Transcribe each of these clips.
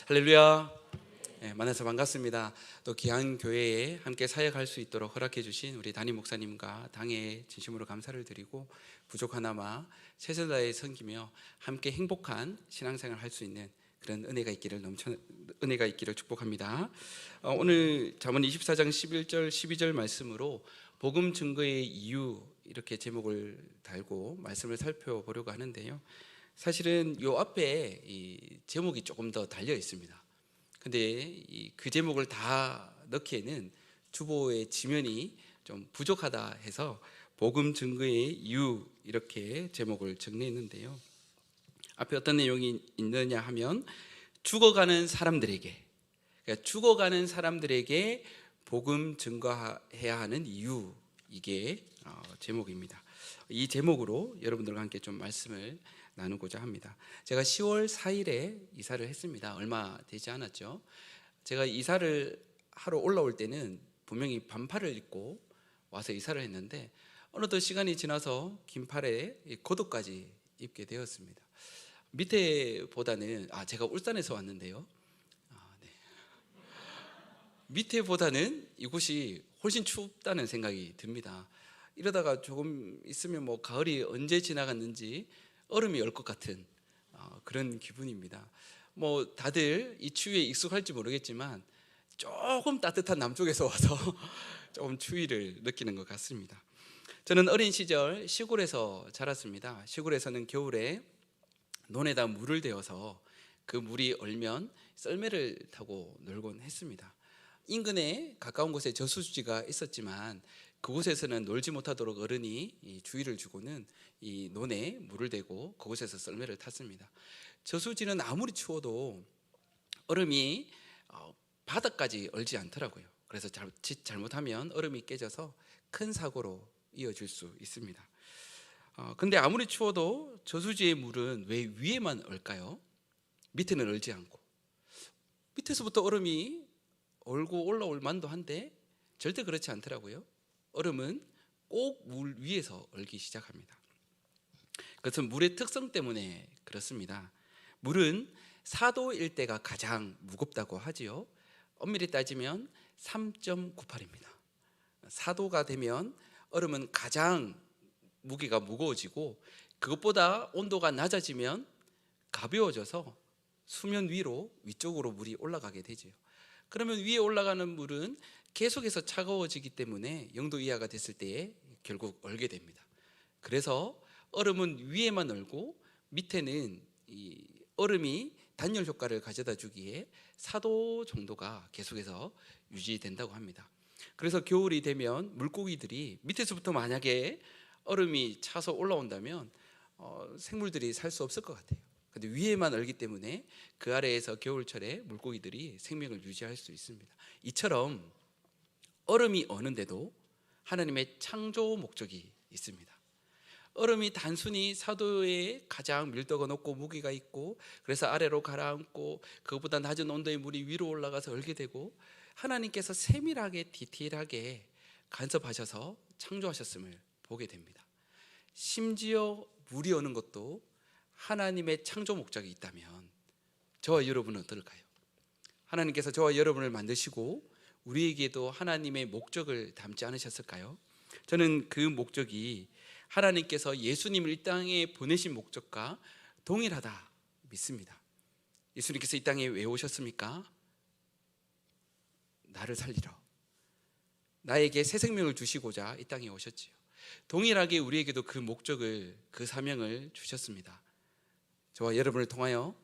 할렐루야. 네, 만나서 반갑습니다. 또 귀한 교회에 함께 사역할 수 있도록 허락해 주신 우리 담임 목사님과 당에 진심으로 감사를 드리고 부족하나마 최선을 다해 섬기며 함께 행복한 신앙생활 할 수 있는 그런 은혜가 있기를 축복합니다. 오늘 잠언 24장 11절 12절 말씀으로 복음 증거의 이유 이렇게 제목을 달고 말씀을 살펴보려고 하는데요. 사실은 요 앞에 이 제목이 조금 더 달려 있습니다. 근데 그 제목을 다 넣기에는 주보의 지면이 좀 부족하다 해서 복음 증거의 이유 이렇게 제목을 정리했는데요. 앞에 어떤 내용이 있느냐 하면 죽어가는 사람들에게, 그러니까 죽어가는 사람들에게 복음 증거해야 하는 이유, 이게 제목입니다. 이 제목으로 여러분들과 함께 좀 말씀을 나누고자 합니다. 제가 10월 4일에 이사를 했습니다. 얼마 되지 않았죠. 제가 이사를 하러 올라올 때는 분명히 반팔을 입고 와서 이사를 했는데 어느덧 시간이 지나서 긴팔에 겉옷까지 입게 되었습니다. 밑에보다는 제가 울산에서 왔는데요. 네. 밑에보다는 이곳이 훨씬 춥다는 생각이 듭니다. 이러다가 조금 있으면 뭐 가을이 언제 지나갔는지 얼음이 얼 것 같은 그런 기분입니다. 뭐 다들 이 추위에 익숙할지 모르겠지만 조금 따뜻한 남쪽에서 와서 조금 추위를 느끼는 것 같습니다. 저는 어린 시절 시골에서 자랐습니다. 시골에서는 겨울에 논에다 물을 대어서 그 물이 얼면 썰매를 타고 놀곤 했습니다. 인근에 가까운 곳에 저수지가 있었지만 그곳에서는 놀지 못하도록 어른이 주의를 주고는 이 논에 물을 대고 그곳에서 썰매를 탔습니다. 저수지는 아무리 추워도 얼음이 바닥까지 얼지 않더라고요. 그래서 잘못하면 얼음이 깨져서 큰 사고로 이어질 수 있습니다. 근데 아무리 추워도 저수지의 물은 왜 위에만 얼까요? 밑에는 얼지 않고. 밑에서부터 얼음이 얼고 올라올 만도 한데 절대 그렇지 않더라고요. 얼음은 꼭 물 위에서 얼기 시작합니다. 그것은 물의 특성 때문에 그렇습니다. 물은 4도 일대가 가장 무겁다고 하지요. 엄밀히 따지면 3.98입니다. 4도가 되면 얼음은 가장 무게가 무거워지고 그것보다 온도가 낮아지면 가벼워져서 수면 위쪽으로 물이 올라가게 되죠. 그러면 위에 올라가는 물은 계속해서 차가워지기 때문에 0도 이하가 됐을 때에 결국 얼게 됩니다. 그래서 얼음은 위에만 얼고 밑에는 이 얼음이 단열 효과를 가져다 주기에 4도 정도가 계속해서 유지된다고 합니다. 그래서 겨울이 되면 물고기들이 밑에서부터 만약에 얼음이 차서 올라온다면 생물들이 살 수 없을 것 같아요. 근데 위에만 얼기 때문에 그 아래에서 겨울철에 물고기들이 생명을 유지할 수 있습니다. 이처럼 얼음이 어는데도 하나님의 창조 목적이 있습니다. 얼음이 단순히 4도에 가장 밀도가 높고 무게가 있고 그래서 아래로 가라앉고 그것보다 낮은 온도의 물이 위로 올라가서 얼게 되고 하나님께서 세밀하게 디테일하게 간섭하셔서 창조하셨음을 보게 됩니다. 심지어 물이 어는 것도 하나님의 창조 목적이 있다면 저와 여러분은 어떨까요? 하나님께서 저와 여러분을 만드시고 우리에게도 하나님의 목적을 담지 않으셨을까요? 저는 그 목적이 하나님께서 예수님을 이 땅에 보내신 목적과 동일하다 믿습니다. 예수님께서 이 땅에 왜 오셨습니까? 나를 살리러, 나에게 새 생명을 주시고자 이 땅에 오셨지요. 동일하게 우리에게도 그 목적을, 그 사명을 주셨습니다. 저와 여러분을 통하여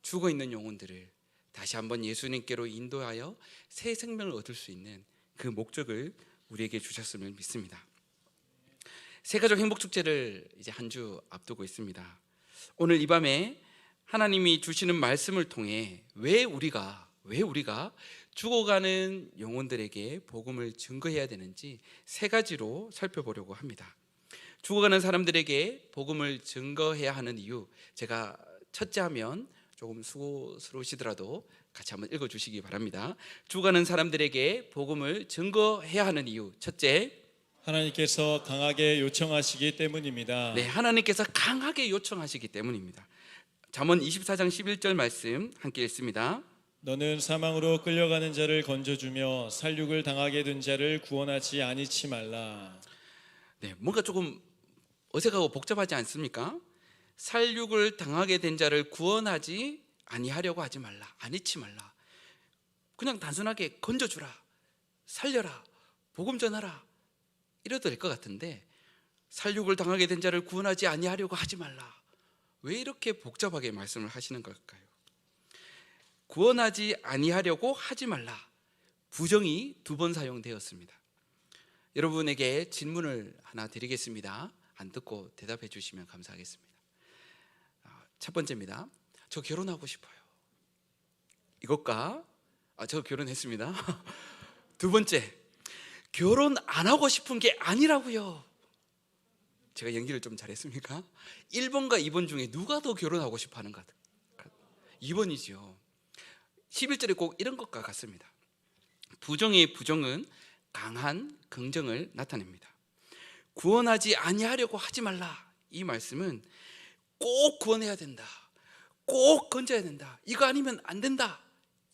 죽어있는 영혼들을 다시 한번 예수님께로 인도하여 새 생명을 얻을 수 있는 그 목적을 우리에게 주셨음을 믿습니다. 새가족 행복축제를 이제 한 주 앞두고 있습니다. 오늘 이 밤에 하나님이 주시는 말씀을 통해 왜 우리가 죽어가는 영혼들에게 복음을 증거해야 되는지 세 가지로 살펴보려고 합니다. 죽어가는 사람들에게 복음을 증거해야 하는 이유, 제가 첫째 하면 조금 수고스러우시더라도 같이 한번 읽어주시기 바랍니다. 죽어가는 사람들에게 복음을 증거해야 하는 이유, 첫째, 하나님께서 강하게 요청하시기 때문입니다. 네, 하나님께서 강하게 요청하시기 때문입니다. 잠언 24장 11절 말씀 함께 읽습니다. 너는 사망으로 끌려가는 자를 건져주며 살육을 당하게 된 자를 구원하지 아니치 말라. 네, 뭔가 조금 어색하고 복잡하지 않습니까? 살육을 당하게 된 자를 구원하지 아니하려고 하지 말라. 아니치 말라. 그냥 단순하게 건져주라, 살려라, 복음 전하라 이래도 될 것 같은데, 살육을 당하게 된 자를 구원하지 아니하려고 하지 말라. 왜 이렇게 복잡하게 말씀을 하시는 걸까요? 구원하지 아니하려고 하지 말라. 부정이 2번 사용되었습니다. 여러분에게 질문을 하나 드리겠습니다. 안 듣고 대답해 주시면 감사하겠습니다. 첫 번째입니다. 저 결혼하고 싶어요. 이것과 저 결혼했습니다. 두 번째, 결혼 안 하고 싶은 게 아니라고요. 제가 연기를 좀 잘했습니까? 1번과 2번 중에 누가 더 결혼하고 싶어 하는 것? 2번이죠. 11절에 꼭 이런 것과 같습니다. 부정의 부정은 강한 긍정을 나타냅니다. 구원하지 아니하려고 하지 말라. 이 말씀은 꼭 구원해야 된다, 꼭 건져야 된다, 이거 아니면 안 된다,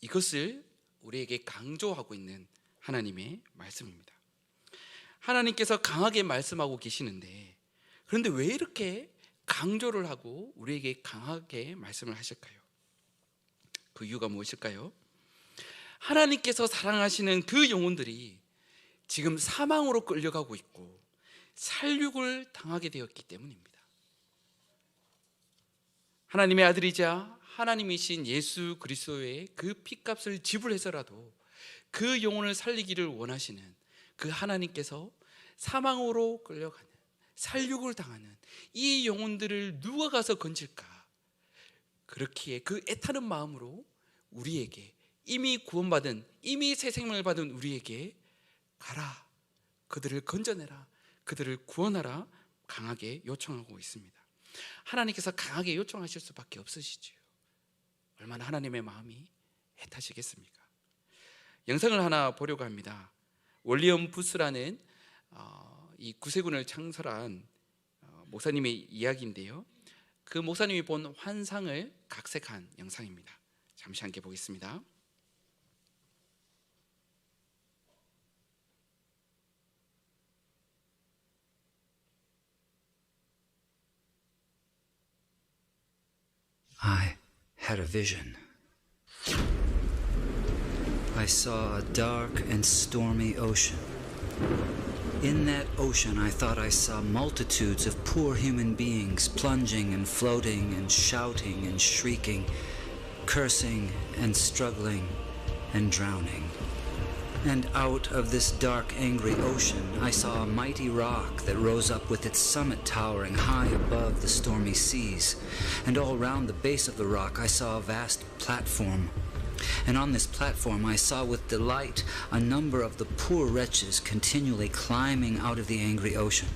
이것을 우리에게 강조하고 있는 하나님의 말씀입니다. 하나님께서 강하게 말씀하고 계시는데, 그런데 왜 이렇게 강조를 하고 우리에게 강하게 말씀을 하실까요? 그 이유가 무엇일까요? 하나님께서 사랑하시는 그 영혼들이 지금 사망으로 끌려가고 있고 살육을 당하게 되었기 때문입니다. 하나님의 아들이자 하나님이신 예수 그리스도의 그 피값을 지불해서라도 그 영혼을 살리기를 원하시는 그 하나님께서 사망으로 끌려가는, 살육을 당하는 이 영혼들을 누가 가서 건질까? 그렇기에 그 애타는 마음으로 우리에게, 이미 구원받은, 이미 새 생명을 받은 우리에게 가라, 그들을 건져내라, 그들을 구원하라 강하게 요청하고 있습니다. 하나님께서 강하게 요청하실 수밖에 없으시지요. 얼마나 하나님의 마음이 애타시겠습니까? 영상을 하나 보려고 합니다. 월리엄 부스라는 이 구세군을 창설한 목사님의 이야기인데요, 그 목사님이 본 환상을 각색한 영상입니다. 잠시 함께 보겠습니다. I had a vision. I saw a dark and stormy ocean. In that ocean, I thought I saw multitudes of poor human beings plunging and floating and shouting and shrieking, cursing and struggling and drowning. And out of this dark, angry ocean, I saw a mighty rock that rose up with its summit towering high above the stormy seas. And all round the base of the rock, I saw a vast platform. And on this platform, I saw with delight a number of the poor wretches continually climbing out of the angry ocean.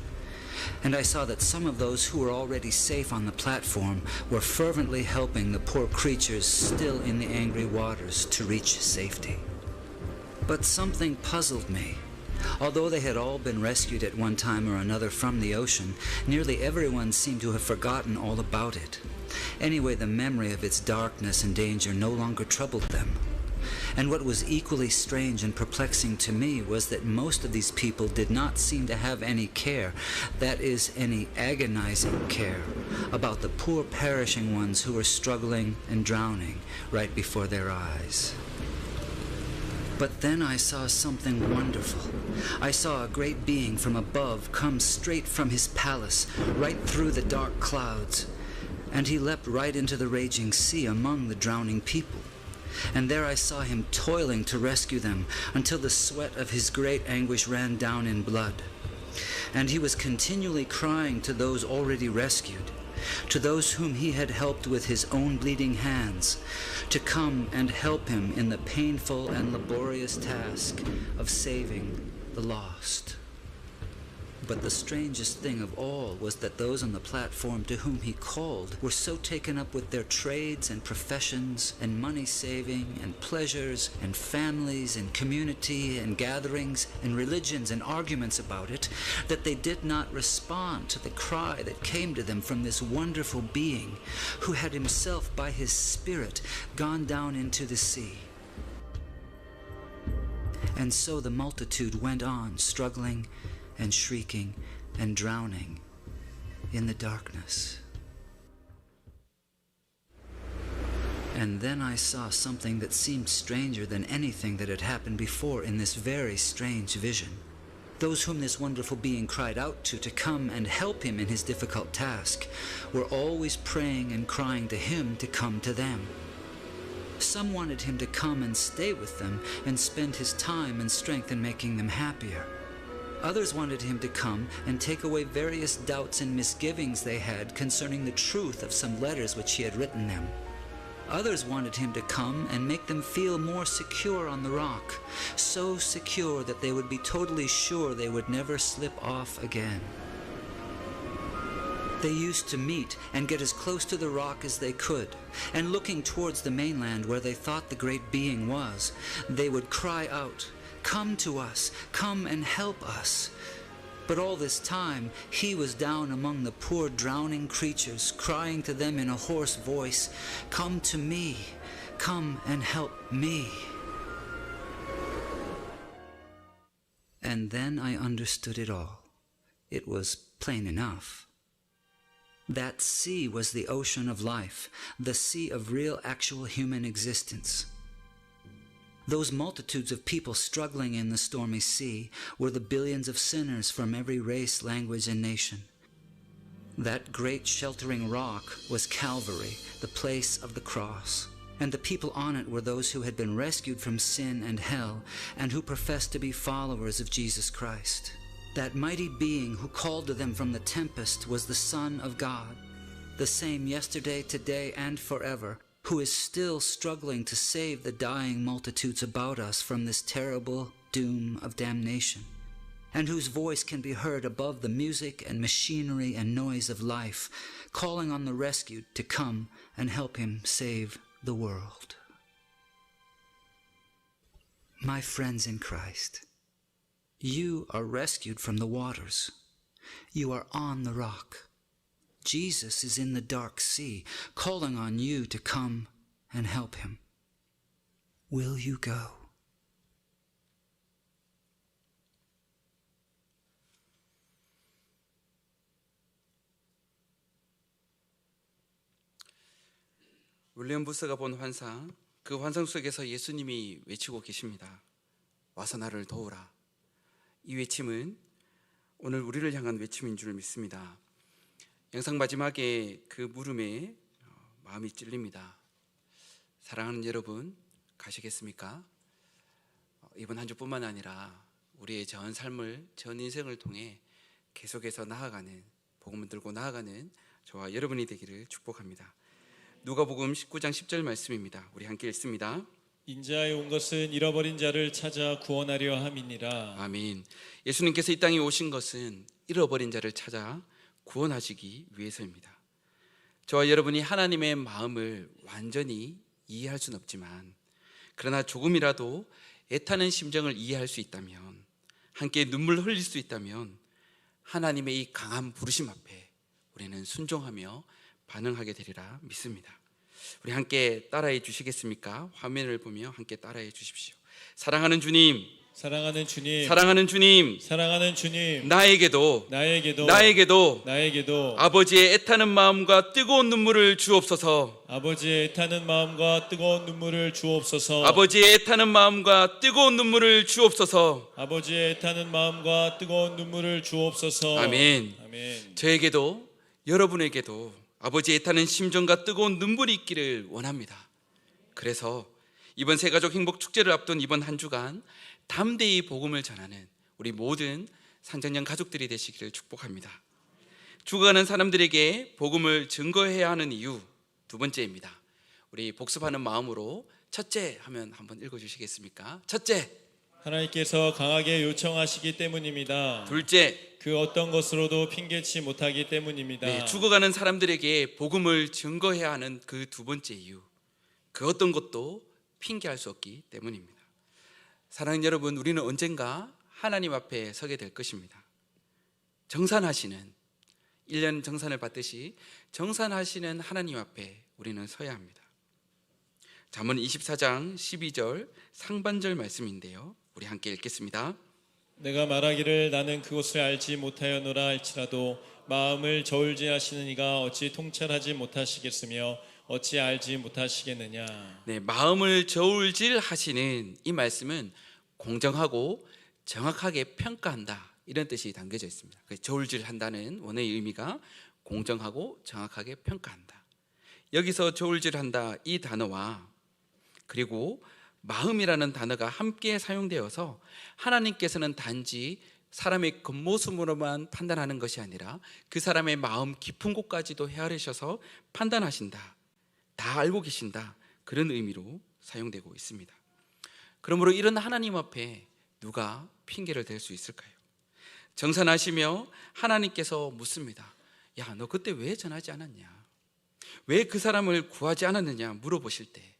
And I saw that some of those who were already safe on the platform were fervently helping the poor creatures still in the angry waters to reach safety. But something puzzled me. Although they had all been rescued at one time or another from the ocean, nearly everyone seemed to have forgotten all about it. Anyway, the memory of its darkness and danger no longer troubled them. And what was equally strange and perplexing to me was that most of these people did not seem to have any care, that is, any agonizing care, about the poor perishing ones who were struggling and drowning right before their eyes. But then I saw something wonderful. I saw a great being from above come straight from his palace, right through the dark clouds. And he leapt right into the raging sea among the drowning people. And there I saw him toiling to rescue them until the sweat of his great anguish ran down in blood. And he was continually crying to those already rescued, to those whom he had helped with his own bleeding hands, to come and help him in the painful and laborious task of saving the lost. But the strangest thing of all was that those on the platform to whom he called were so taken up with their trades and professions and money saving and pleasures and families and community and gatherings and religions and arguments about it that they did not respond to the cry that came to them from this wonderful being who had himself by his Spirit gone down into the sea. And so the multitude went on struggling and shrieking and drowning in the darkness. And then I saw something that seemed stranger than anything that had happened before in this very strange vision. Those whom this wonderful being cried out to come and help him in his difficult task were always praying and crying to him to come to them. Some wanted him to come and stay with them and spend his time and strength in making them happier. Others wanted him to come and take away various doubts and misgivings they had concerning the truth of some letters which he had written them. Others wanted him to come and make them feel more secure on the rock, so secure that they would be totally sure they would never slip off again. They used to meet and get as close to the rock as they could, and looking towards the mainland where they thought the great being was, they would cry out, "Come to us, come and help us." But all this time, he was down among the poor drowning creatures, crying to them in a hoarse voice, "Come to me, come and help me." And then I understood it all. It was plain enough. That sea was the ocean of life, the sea of real, actual human existence. Those multitudes of people struggling in the stormy sea were the billions of sinners from every race, language, and nation. That great sheltering rock was Calvary, the place of the cross, and the people on it were those who had been rescued from sin and hell and who professed to be followers of Jesus Christ. That mighty being who called to them from the tempest was the Son of God, the same yesterday, today, and forever, who is still struggling to save the dying multitudes about us from this terrible doom of damnation, and whose voice can be heard above the music and machinery and noise of life, calling on the rescued to come and help him save the world. My friends in Christ, you are rescued from the waters. You are on the rock. Jesus is in the dark sea, calling on you to come and help him. Will you go? 윌리엄 부스가 본 환상, 그 환상 속에서 예수님이 외치고 계십니다. 와서 나를 도우라. 이 외침은 오늘 우리를 향한 외침인 줄 믿습니다. 영상 마지막에 그 물음에 마음이 찔립니다. 사랑하는 여러분, 가시겠습니까? 이번 한 주뿐만 아니라 우리의 전 삶을, 전 인생을 통해 계속해서 나아가는, 복음을 들고 나아가는 저와 여러분이 되기를 축복합니다. 누가복음 19장 10절 말씀입니다. 우리 함께 읽습니다. 인자에 온 것은 잃어버린 자를 찾아 구원하려 함이니라. 아멘. 예수님께서 이 땅에 오신 것은 잃어버린 자를 찾아 구원하시기 위해서입니다. 저와 여러분이 하나님의 마음을 완전히 이해할 수는 없지만, 그러나 조금이라도 애타는 심정을 이해할 수 있다면, 함께 눈물 흘릴 수 있다면, 하나님의 이 강한 부르심 앞에 우리는 순종하며 반응하게 되리라 믿습니다. 우리 함께 따라해 주시겠습니까? 화면을 보며 함께 따라해 주십시오. 사랑하는 주님, 사랑하는 주님, 사랑하는 주님, 사랑하는 주님, 나에게도 아버지의 애타는 마음과 뜨거운 눈물을 주옵소서. 아버지의 애타는 마음과 뜨거운 눈물을 주옵소서. 아버지의 애타는 마음과 뜨거운 눈물을 주옵소서. 아버지의 애타는 마음과 뜨거운 눈물을 주옵소서. 아멘. 아멘. 저에게도 여러분에게도 아버지의 애타는 심정과 뜨거운 눈물이 있기를 원합니다. 그래서 이번 새가족 행복 축제를 앞둔 이번 한 주간 담대히 복음을 전하는 우리 모든 상장년 가족들이 되시기를 축복합니다. 죽어가는 사람들에게 복음을 증거해야 하는 이유 두 번째입니다. 우리 복습하는 마음으로 첫째 하면 한번 읽어주시겠습니까? 첫째, 하나님께서 강하게 요청하시기 때문입니다. 둘째, 그 어떤 것으로도 핑계치 못하기 때문입니다. 네, 죽어가는 사람들에게 복음을 증거해야 하는 그 두 번째 이유, 그 어떤 것도 핑계할 수 없기 때문입니다. 사랑하는 여러분, 우리는 언젠가 하나님 앞에 서게 될 것입니다. 정산하시는 1년 정산을 받듯이 정산하시는 하나님 앞에 우리는 서야 합니다. 잠언 24장 12절 상반절 말씀인데요, 우리 함께 읽겠습니다. 내가 말하기를 나는 그것을 알지 못하였노라 할지라도 마음을 저울질하시는 이가 어찌 통찰하지 못하시겠으며 어찌 알지 못하시겠느냐. 네, 마음을 저울질하시는 이 말씀은 공정하고 정확하게 평가한다, 이런 뜻이 담겨져 있습니다. 저울질한다는 원어의 의미가 공정하고 정확하게 평가한다. 여기서 저울질한다 이 단어와 그리고 마음이라는 단어가 함께 사용되어서 하나님께서는 단지 사람의 겉모습으로만 판단하는 것이 아니라 그 사람의 마음 깊은 곳까지도 헤아리셔서 판단하신다, 다 알고 계신다, 그런 의미로 사용되고 있습니다. 그러므로 이런 하나님 앞에 누가 핑계를 댈 수 있을까요? 정산하시며 하나님께서 묻습니다. 야, 너 그때 왜 전하지 않았냐? 왜 그 사람을 구하지 않았느냐 물어보실 때,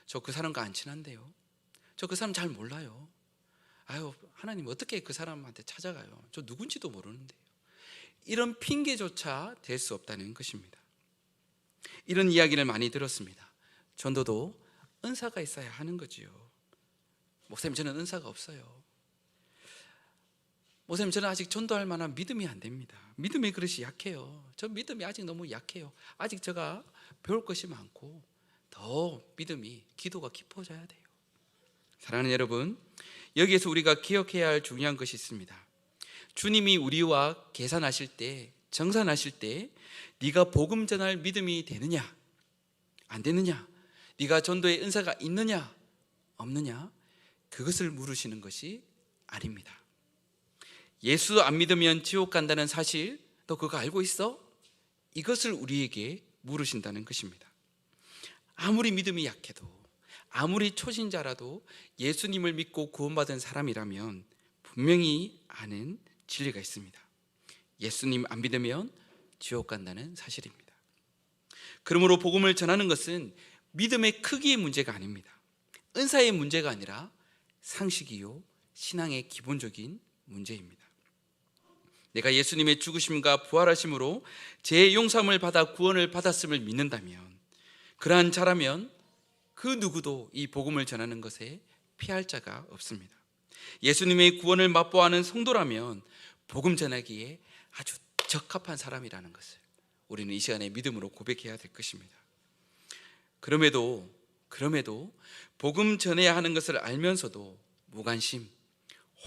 저 그 사람과 안 친한데요, 저 그 사람 잘 몰라요, 아유 하나님 어떻게 그 사람한테 찾아가요, 저 누군지도 모르는데요, 이런 핑계조차 될 수 없다는 것입니다. 이런 이야기를 많이 들었습니다. 전도도 은사가 있어야 하는 거지요. 목사님, 저는 은사가 없어요. 목사님, 저는 아직 전도할 만한 믿음이 안 됩니다. 믿음의 그릇이 약해요. 저 믿음이 아직 너무 약해요. 아직 제가 배울 것이 많고 더 믿음이, 기도가 깊어져야 돼요. 사랑하는 여러분, 여기에서 우리가 기억해야 할 중요한 것이 있습니다. 주님이 우리와 계산하실 때, 정산하실 때 네가 복음 전할 믿음이 되느냐 안 되느냐, 네가 전도의 은사가 있느냐 없느냐, 그것을 물으시는 것이 아닙니다. 예수 안 믿으면 지옥 간다는 사실 너 그거 알고 있어? 이것을 우리에게 물으신다는 것입니다. 아무리 믿음이 약해도, 아무리 초신자라도 예수님을 믿고 구원받은 사람이라면 분명히 아는 진리가 있습니다. 예수님 안 믿으면 지옥 간다는 사실입니다. 그러므로 복음을 전하는 것은 믿음의 크기의 문제가 아닙니다. 은사의 문제가 아니라 상식이요 신앙의 기본적인 문제입니다. 내가 예수님의 죽으심과 부활하심으로 죄의 용서함을 받아 구원을 받았음을 믿는다면, 그러한 자라면 그 누구도 이 복음을 전하는 것에 피할 자가 없습니다. 예수님의 구원을 맛보아하는 성도라면 복음 전하기에 아주 적합한 사람이라는 것을 우리는 이 시간에 믿음으로 고백해야 될 것입니다. 그럼에도 복음 전해야 하는 것을 알면서도 무관심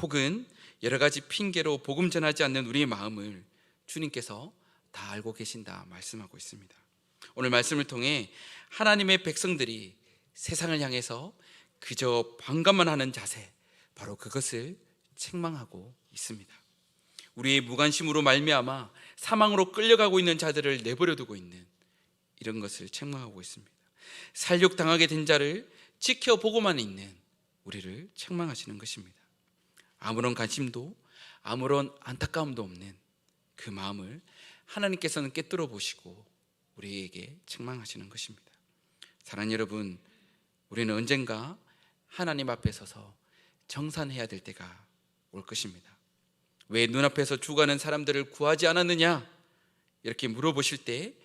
혹은 여러 가지 핑계로 복음 전하지 않는 우리의 마음을 주님께서 다 알고 계신다 말씀하고 있습니다. 오늘 말씀을 통해 하나님의 백성들이 세상을 향해서 그저 반감만 하는 자세, 바로 그것을 책망하고 있습니다. 우리의 무관심으로 말미암아 사망으로 끌려가고 있는 자들을 내버려 두고 있는 이런 것을 책망하고 있습니다. 살육당하게 된 자를 지켜보고만 있는 우리를 책망하시는 것입니다. 아무런 관심도 아무런 안타까움도 없는 그 마음을 하나님께서는 꿰뚫어 보시고 우리에게 책망하시는 것입니다. 사랑하는 여러분, 우리는 언젠가 하나님 앞에 서서 정산해야 될 때가 올 것입니다. 왜 눈앞에서 죽어가는 사람들을 구하지 않았느냐 이렇게 물어보실 때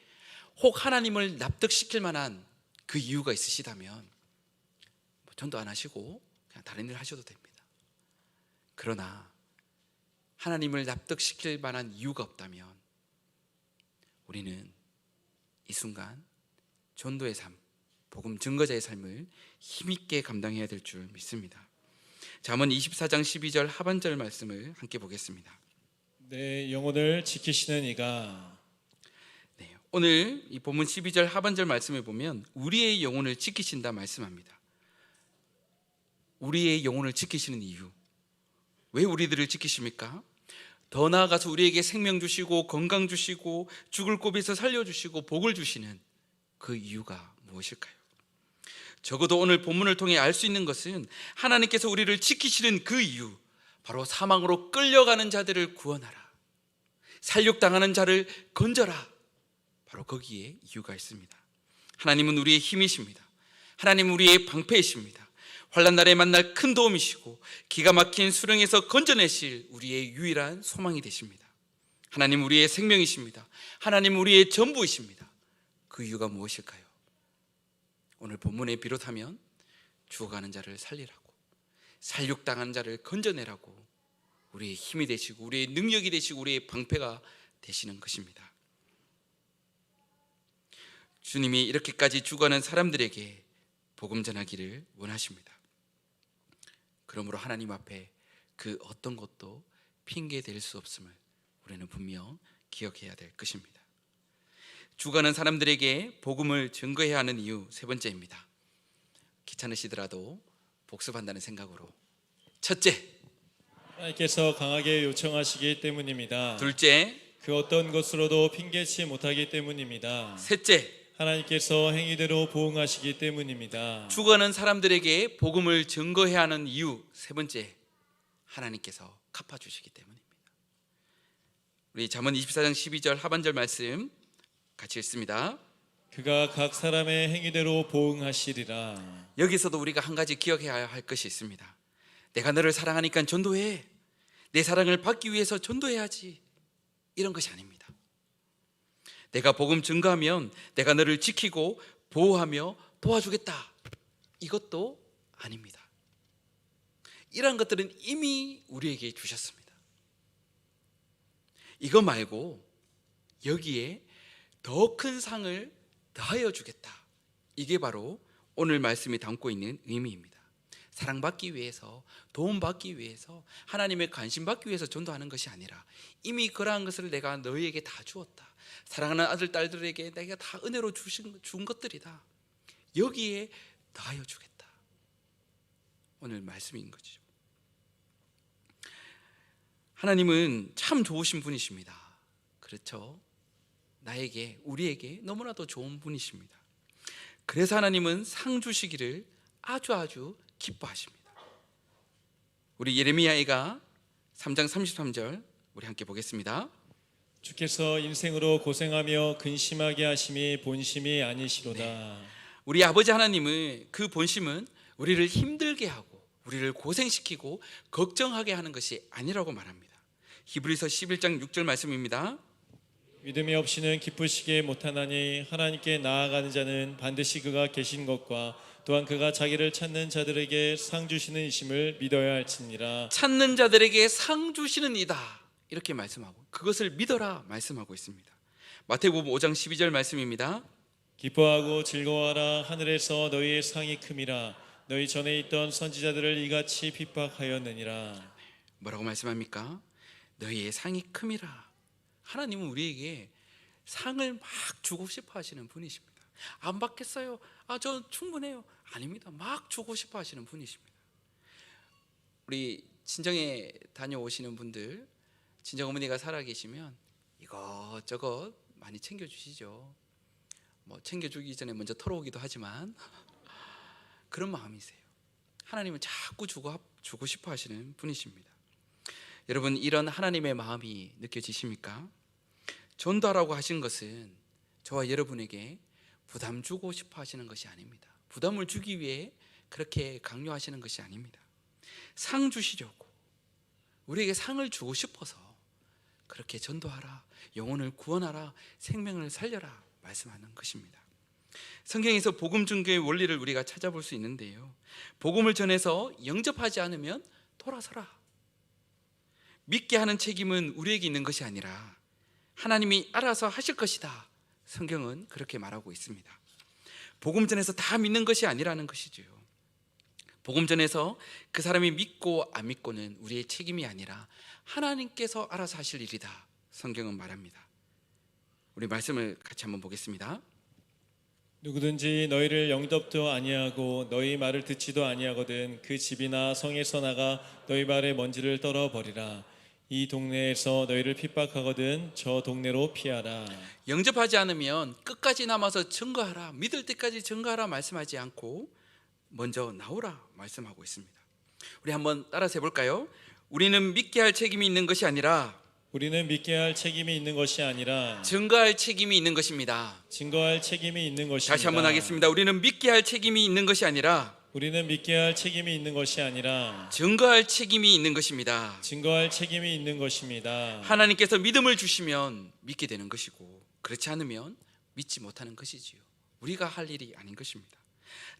혹 하나님을 납득시킬 만한 그 이유가 있으시다면 전도 안 하시고 그냥 다른 일 하셔도 됩니다. 그러나 하나님을 납득시킬 만한 이유가 없다면 우리는 이 순간 전도의 삶, 복음 증거자의 삶을 힘있게 감당해야 될 줄 믿습니다. 잠언 24장 12절 하반절 말씀을 함께 보겠습니다. 내 영혼을 지키시는 이가. 네, 오늘 이 본문 12절 하반절 말씀을 보면 우리의 영혼을 지키신다 말씀합니다. 우리의 영혼을 지키시는 이유, 왜 우리들을 지키십니까? 더 나아가서 우리에게 생명 주시고 건강 주시고 죽을 고비에서 살려주시고 복을 주시는 그 이유가 무엇일까요? 적어도 오늘 본문을 통해 알 수 있는 것은 하나님께서 우리를 지키시는 그 이유, 바로 사망으로 끌려가는 자들을 구원하라, 살육당하는 자를 건져라, 바로 거기에 이유가 있습니다. 하나님은 우리의 힘이십니다. 하나님은 우리의 방패이십니다. 환난 날에 만날 큰 도움이시고 기가 막힌 수렁에서 건져내실 우리의 유일한 소망이 되십니다. 하나님 우리의 생명이십니다. 하나님 우리의 전부이십니다. 그 이유가 무엇일까요? 오늘 본문에 비롯하면 죽어가는 자를 살리라고, 살육당한 자를 건져내라고 우리의 힘이 되시고 우리의 능력이 되시고 우리의 방패가 되시는 것입니다. 주님이 이렇게까지 죽어가는 사람들에게 복음 전하기를 원하십니다. 그러므로 하나님 앞에 그 어떤 것도 핑계 댈 수 없음을 우리는 분명 기억해야 될 것입니다. 죽어가는 사람들에게 복음을 증거해야 하는 이유 세 번째입니다. 귀찮으시더라도 복습한다는 생각으로. 첫째, 하나님께서 강하게 요청하시기 때문입니다. 둘째, 그 어떤 것으로도 핑계치 못하기 때문입니다. 셋째, 하나님께서 행위대로 보응하시기 때문입니다. 죽어가는 사람들에게 복음을 증거해야 하는 이유 세 번째, 하나님께서 갚아주시기 때문입니다. 우리 잠언 24장 12절 하반절 말씀 같이 읽습니다. 그가 각 사람의 행위대로 보응하시리라. 여기서도 우리가 한 가지 기억해야 할 것이 있습니다. 내가 너를 사랑하니까 전도해, 내 사랑을 받기 위해서 전도해야지, 이런 것이 아닙니다. 내가 복음 증거하면 내가 너를 지키고 보호하며 도와주겠다, 이것도 아닙니다. 이러한 것들은 이미 우리에게 주셨습니다. 이거 말고 여기에 더 큰 상을 더하여 주겠다, 이게 바로 오늘 말씀이 담고 있는 의미입니다. 사랑받기 위해서, 도움받기 위해서, 하나님의 관심받기 위해서 전도하는 것이 아니라 이미 그러한 것을 내가 너희에게 다 주었다, 사랑하는 아들 딸들에게 내가 다 은혜로 준 것들이다, 여기에 더하여 주겠다, 오늘 말씀인 거죠. 하나님은 참 좋으신 분이십니다. 그렇죠? 나에게, 우리에게 너무나도 좋은 분이십니다. 그래서 하나님은 상 주시기를 아주 기뻐하십니다. 우리 예레미야가 3장 33절 우리 함께 보겠습니다. 주께서 인생으로 고생하며 근심하게 하심이 본심이 아니시로다. 우리 아버지 하나님은 그 본심은 우리를 힘들게 하고 우리를 고생시키고 걱정하게 하는 것이 아니라고 말합니다. 히브리서 11장 6절 말씀입니다. 믿음이 없이는 기쁘시게 못하나니 하나님께 나아가는 자는 반드시 그가 계신 것과 또한 그가 자기를 찾는 자들에게 상 주시는 이심을 믿어야 할지니라. 찾는 자들에게 상 주시는 이다, 이렇게 말씀하고 그것을 믿어라 말씀하고 있습니다. 마태복음 5장 12절 말씀입니다. 기뻐하고 즐거워하라, 하늘에서 너희의 상이 큼이라. 너희 전에 있던 선지자들을 이같이 핍박하였느니라. 뭐라고 말씀합니까? 너희의 상이 큼이라. 하나님은 우리에게 상을 막 주고 싶어 하시는 분이십니다. 안 받겠어요? 저 충분해요. 아닙니다. 막 주고 싶어 하시는 분이십니다. 우리 친정에 다녀오시는 분들, 친정어머니가 살아계시면 이것저것 많이 챙겨주시죠. 챙겨주기 전에 먼저 털어오기도 하지만 그런 마음이세요. 하나님은 자꾸 주고 싶어 하시는 분이십니다. 여러분, 이런 하나님의 마음이 느껴지십니까? 전도하라고 하신 것은 저와 여러분에게 부담 주고 싶어 하시는 것이 아닙니다. 부담을 주기 위해 그렇게 강요하시는 것이 아닙니다. 상 주시려고, 우리에게 상을 주고 싶어서 그렇게 전도하라, 영혼을 구원하라, 생명을 살려라 말씀하는 것입니다. 성경에서 복음 증거의 원리를 우리가 찾아볼 수 있는데요, 복음을 전해서 영접하지 않으면 돌아서라. 믿게 하는 책임은 우리에게 있는 것이 아니라 하나님이 알아서 하실 것이다, 성경은 그렇게 말하고 있습니다. 복음 전해서 다 믿는 것이 아니라는 것이죠. 복음 전해서 그 사람이 믿고 안 믿고는 우리의 책임이 아니라 하나님께서 알아서 하실 일이다, 성경은 말합니다. 우리 말씀을 같이 한번 보겠습니다. 누구든지 너희를 영접도 아니하고 너희 말을 듣지도 아니하거든 그 집이나 성에서 나가 너희 발의 먼지를 떨어버리라. 이 동네에서 너희를 핍박하거든 저 동네로 피하라. 영접하지 않으면 끝까지 남아서 증거하라, 믿을 때까지 증거하라 말씀하지 않고 먼저 나오라 말씀하고 있습니다. 우리 한번 따라서 해볼까요? 우리는 믿게 할 책임이 있는 것이 아니라 우리는 믿게 할 책임이 있는 것이 아니라 증거할 책임이 있는 것입니다. 증거할 책임이 있는 것입니다. 다시 한번 하겠습니다. 우리는 믿게 할 책임이 있는 것이 아니라 우리는 믿게 할 책임이 있는 것이 아니라 증거할 책임이 있는 것입니다. 증거할 책임이 있는 것입니다. 하나님께서 믿음을 주시면 믿게 되는 것이고, 그렇지 않으면 믿지 못하는 것이지요. 우리가 할 일이 아닌 것입니다.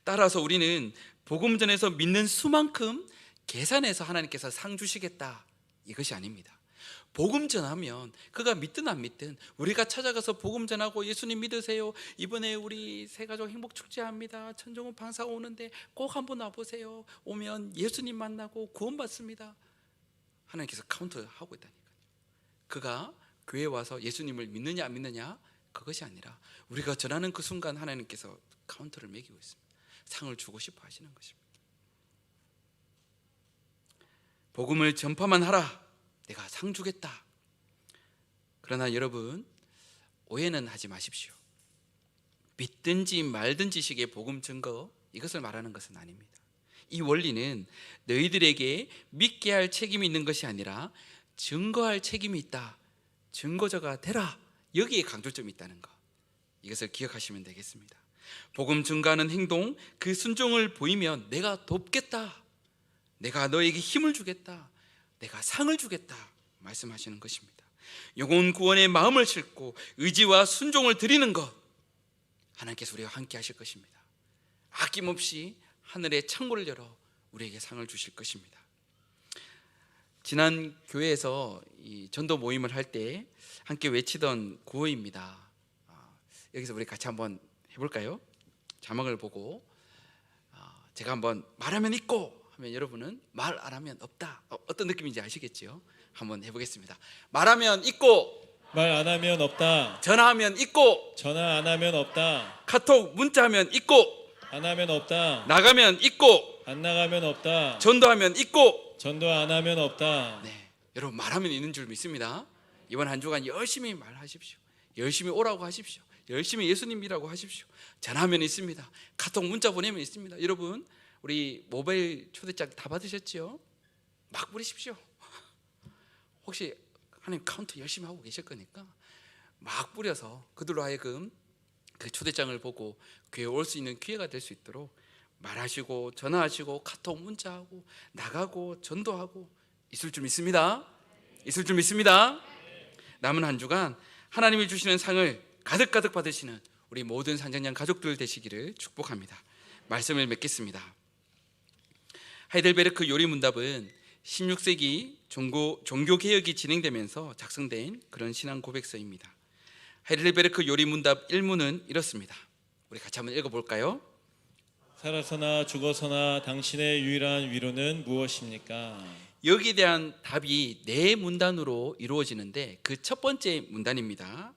따라서 우리는 복음 전에서 믿는 수만큼 계산해서 하나님께서 상 주시겠다, 이것이 아닙니다. 복음 전하면 그가 믿든 안 믿든 우리가 찾아가서 복음 전하고 예수님 믿으세요, 이번에 우리 새가족 행복 축제합니다, 천정훈 방사가 오는데 꼭 한번 와보세요, 오면 예수님 만나고 구원받습니다, 하나님께서 카운트하고 있다니까요. 그가 교회에 와서 예수님을 믿느냐 안 믿느냐, 그것이 아니라 우리가 전하는 그 순간 하나님께서 카운트를 매기고 있습니다. 상을 주고 싶어 하시는 것입니다. 복음을 전파만 하라, 내가 상 주겠다. 그러나 여러분, 오해는 하지 마십시오. 믿든지 말든지 식의 복음 증거, 이것을 말하는 것은 아닙니다. 이 원리는 너희들에게 믿게 할 책임이 있는 것이 아니라 증거할 책임이 있다, 증거자가 되라, 여기에 강조점이 있다는 것, 이것을 기억하시면 되겠습니다. 복음 증거하는 행동, 그 순종을 보이면 내가 돕겠다, 내가 너에게 힘을 주겠다, 내가 상을 주겠다 말씀하시는 것입니다. 영혼 구원의 마음을 싣고 의지와 순종을 드리는 것, 하나님께서 우리와 함께 하실 것입니다. 아낌없이 하늘의 창고를 열어 우리에게 상을 주실 것입니다. 지난 교회에서 이 전도 모임을 할 때 함께 외치던 구호입니다. 여기서 우리 같이 한번 해볼까요? 자막을 보고 제가 한번 말하면 있고 하면 여러분은 말 안 하면 없다, 어떤 느낌인지 아시겠죠? 한번 해보겠습니다. 말하면 있고, 말 안 하면 없다, 전화하면 있고, 전화 안 하면 없다, 카톡 문자하면 있고, 안 하면 없다, 나가면 있고, 안 나가면 없다, 전도하면 있고. 전도 안 하면 없다. 네, 여러분 말하면 있는 줄 믿습니다. 이번 한 주간 열심히 말하십시오. 열심히 오라고 하십시오. 열심히 예수님이라고 하십시오. 전화하면 있습니다. 카톡 문자 보내면 있습니다. 여러분, 우리 모바일 초대장 다 받으셨죠? 막 부리십시오. 혹시 하나님 카운트 열심히 하고 계실 거니까 막 뿌려서 그들로 하여금 그 초대장을 보고 교회에 올 수 있는 기회가 될 수 있도록 말하시고 전화하시고 카톡 문자하고 나가고 전도하고 있을 줄 믿습니다. 있을 줄 믿습니다. 남은 한 주간 하나님이 주시는 상을 가득가득 받으시는 우리 모든 산장양 가족들 되시기를 축복합니다. 말씀을 맺겠습니다. 하이델베르크 요리문답은 16세기 종교개혁이 진행되면서 작성된 그런 신앙 고백서입니다. 하이델베르크 요리문답 1문은 이렇습니다. 우리 같이 한번 읽어볼까요? 살아서나 죽어서나 당신의 유일한 위로는 무엇입니까? 여기에 대한 답이 네 문단으로 이루어지는데 그 첫 번째 문단입니다.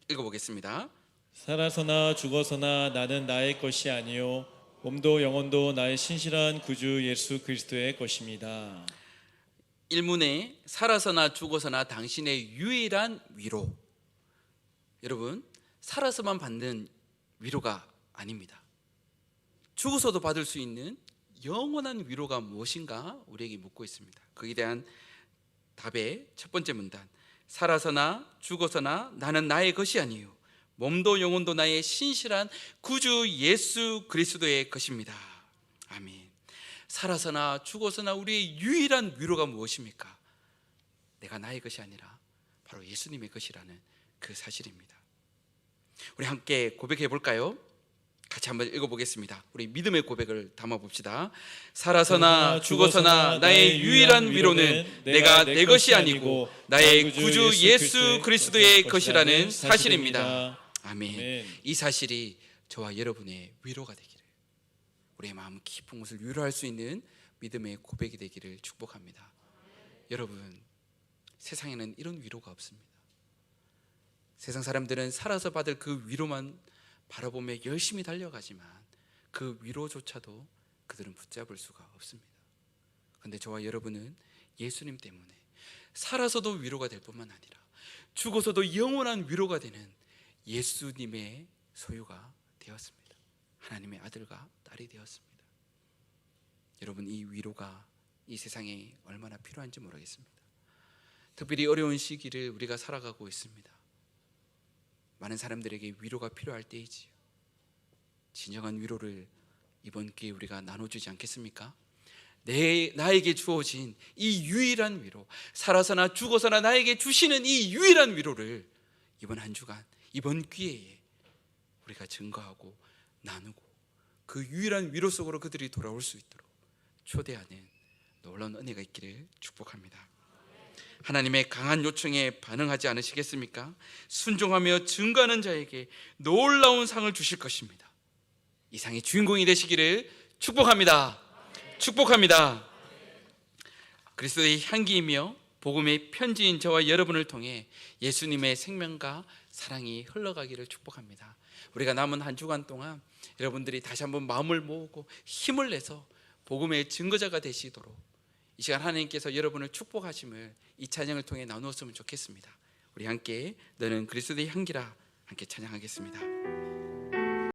읽어보겠습니다. 살아서나 죽어서나 나는 나의 것이 아니요 몸도 영혼도 나의 신실한 구주 예수 그리스도의 것입니다. 1문에 살아서나 죽어서나 당신의 유일한 위로. 여러분, 살아서만 받는 위로가 아닙니다. 죽어서도 받을 수 있는 영원한 위로가 무엇인가 우리에게 묻고 있습니다. 거기에 대한 답의 첫 번째 문단, 살아서나 죽어서나 나는 나의 것이 아니요 몸도 영혼도 나의 신실한 구주 예수 그리스도의 것입니다. 아멘. 살아서나 죽어서나 우리의 유일한 위로가 무엇입니까? 내가 나의 것이 아니라 바로 예수님의 것이라는 그 사실입니다. 우리 함께 고백해 볼까요? 같이 한번 읽어보겠습니다. 우리 믿음의 고백을 담아봅시다. 살아서나 죽어서나 나의 유일한 위로는 내가 내 것이 아니고 나의 구주 예수 그리스도의 것이라는 사실입니다. 아멘. 이 사실이 저와 여러분의 위로가 되기를, 우리의 마음 깊은 곳을 위로할 수 있는 믿음의 고백이 되기를 축복합니다. 여러분, 세상에는 이런 위로가 없습니다. 세상 사람들은 살아서 받을 그 위로만 바라보며 열심히 달려가지만 그 위로조차도 그들은 붙잡을 수가 없습니다. 그런데 저와 여러분은 예수님 때문에 살아서도 위로가 될 뿐만 아니라 죽어서도 영원한 위로가 되는 예수님의 소유가 되었습니다. 하나님의 아들과 딸이 되었습니다. 여러분, 이 위로가 이 세상에 얼마나 필요한지 모르겠습니다. 특별히 어려운 시기를 우리가 살아가고 있습니다. 많은 사람들에게 위로가 필요할 때이지요. 진정한 위로를 이번 기회에 우리가 나눠주지 않겠습니까? 나에게 주어진 이 유일한 위로, 살아서나 죽어서나 나에게 주시는 이 유일한 위로를 이번 한 주간, 이번 기회에 우리가 증거하고 나누고 그 유일한 위로 속으로 그들이 돌아올 수 있도록 초대하는 놀라운 은혜가 있기를 축복합니다. 하나님의 강한 요청에 반응하지 않으시겠습니까? 순종하며 증거하는 자에게 놀라운 상을 주실 것입니다. 이 상의 주인공이 되시기를 축복합니다. 축복합니다. 그리스도의 향기이며 복음의 편지인 저와 여러분을 통해 예수님의 생명과 사랑이 흘러가기를 축복합니다. 우리가 남은 한 주간 동안 여러분들이 다시 한번 마음을 모으고 힘을 내서 복음의 증거자가 되시도록 이 시간 하나님께서 여러분을 축복하심을 이 찬양을 통해 나누었으면 좋겠습니다. 우리 함께 너는 그리스도의 향기라 함께 찬양하겠습니다.